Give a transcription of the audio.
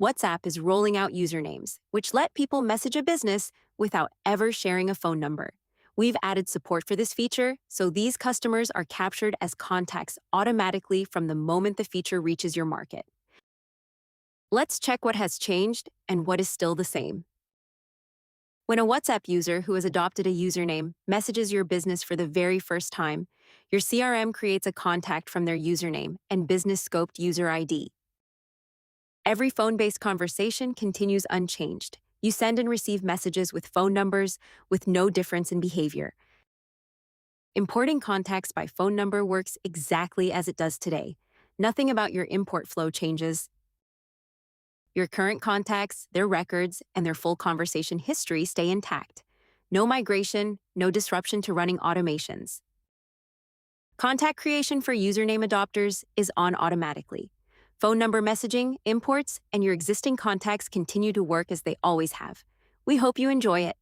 WhatsApp is rolling out usernames, which let people message a business without ever sharing a phone number. We've added support for this feature, so these customers are captured as contacts automatically from the moment the feature reaches your market. Let's check what has changed and what is still the same. When a WhatsApp user who has adopted a username messages your business for the very first time, your CRM creates a contact from their username and business-scoped user ID. Every phone-based conversation continues unchanged. You send and receive messages with phone numbers, with no difference in behavior. Importing contacts by phone number works exactly as it does today. Nothing about your import flow changes. Your current contacts, their records, and their full conversation history stay intact. No migration, no disruption to running automations. Contact creation for username adopters is on automatically. Phone number messaging, imports, and your existing contacts continue to work as they always have. We hope you enjoy it.